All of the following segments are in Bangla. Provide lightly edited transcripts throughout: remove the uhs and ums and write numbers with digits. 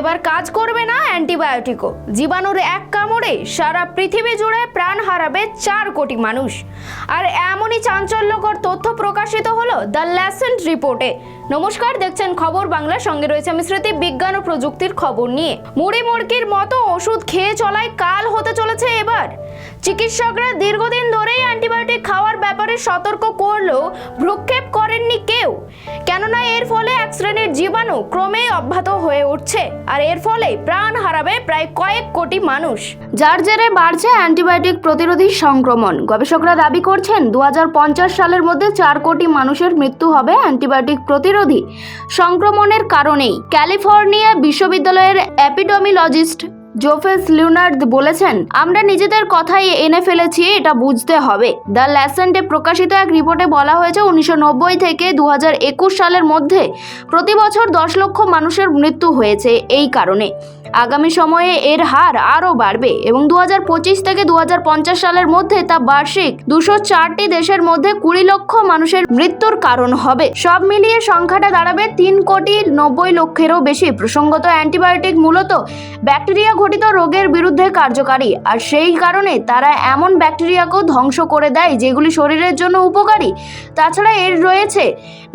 এবার কাজ করবে না অ্যান্টিবায়োটিকও। জীবাণুর এক কামড়ে সারা পৃথিবী জুড়ে প্রাণ হারাবে 4 কোটি মানুষ। আর এমনই চাঞ্চল্যকর তথ্য প্রকাশিত হলো দ্য ল্যাসেন্ট রিপোর্টে। নমস্কার, দেখছেন খবর বাংলা, সঙ্গে রয়েছে আমি স্মৃতি। বিজ্ঞান ও প্রযুক্তির খবর নিয়ে মুড়ি মুড়কির মতো ওষুধ খেয়ে চলায় কাল হতে চলেছে এবার। চিকিৎসকরা দীর্ঘদিন ধরেই অ্যান্টিবায়োটিক খাওয়ার ব্যাপারে সতর্ক করলেও ভ্রুক্ষেপ করেননি কেউ, কেননা এর ফলে এক শ্রেণীর জীবাণু ক্রমেই অব্যাহত হয়ে উঠছে, আর এর ফলে প্রাণ হারাবে প্রায় কয়েক কোটি মানুষ, যার জেরে বাড়ছে অ্যান্টিবায়োটিক প্রতিরোধী সংক্রমণ। গবেষকরা দাবি করছেন 2050 সালের মধ্যে 4 কোটি মানুষের মৃত্যু হবে অ্যান্টিবায়োটিক প্রতিরোধী সংক্রমণের কারণেই। ক্যালিফোর্নিয়া বিশ্ববিদ্যালয়ের এপিডেমিওলজিস্ট জোফেস লিওনার্দ বলেছেন, আমরা নিজেদের কথাই এনে ফেলেছি, এটা বুঝতে হবে। দ্য ল্যাসেন্টে প্রকাশিত এক রিপোর্টে বলা হয়েছে 1990 থেকে 2021 সালের মধ্যে প্রতি বছর 10 লক্ষ মানুষের মৃত্যু হয়েছে এই কারণে। আগামী সময়ে এর হার আরও বাড়বে এবং 2025 থেকে 2050 সালের মধ্যে তা বার্ষিক 204টি দেশের মধ্যে 20 লক্ষ মানুষের মৃত্যুর কারণ হবে। সব মিলিয়ে সংখ্যাটা দাঁড়াবে 3 কোটি 90 লক্ষেরও বেশি। প্রসঙ্গত, অ্যান্টিবায়োটিক মূলত ব্যাকটেরিয়া ঘটিত রোগের বিরুদ্ধে কার্যকারী, আর সেই কারণে তারা এমন ব্যাকটেরিয়াকেও ধ্বংস করে দেয় যেগুলি শরীরের জন্য উপকারী। তাছাড়া এর রয়েছে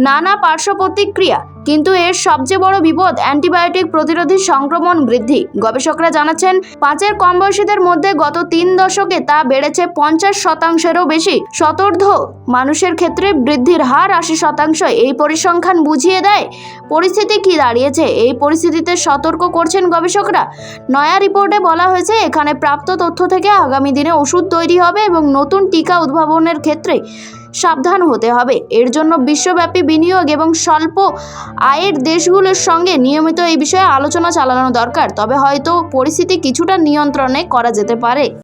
নানা পার্শ্ব প্রতিক্রিয়া, কিন্তু এর সবচেয়ে বড় বিপদ অ্যান্টিবায়োটিক প্রতিরোধী সংক্রমণ বৃদ্ধি। গবেষকরা জানাচ্ছেন 5-এর কম বয়সীদের মধ্যে গত 3 দশকে তা বেড়েছে 50%-এরও বেশি। শতার্ধ মানুষের ক্ষেত্রে বৃদ্ধির হার 80%। এই পরিসংখ্যান বুঝিয়ে দেয় পরিস্থিতি কি দাঁড়িয়েছে। এই পরিস্থিতিতে সতর্ক করছেন গবেষকরা। নয়া রিপোর্টে বলা হয়েছে, এখানে প্রাপ্ত তথ্য থেকে আগামী দিনে ওষুধ তৈরি হবে এবং নতুন টিকা উদ্ভাবনের ক্ষেত্রে সাবধান হতে হবে। এর জন্য বিশ্বব্যাপী বিনিয়োগ এবং স্বল্প আয়ের দেশগুলোর সঙ্গে নিয়মিত এই বিষয়ে আলোচনা চালানো দরকার। তবে হয়তো পরিস্থিতি কিছুটা নিয়ন্ত্রণে করা যেতে পারে।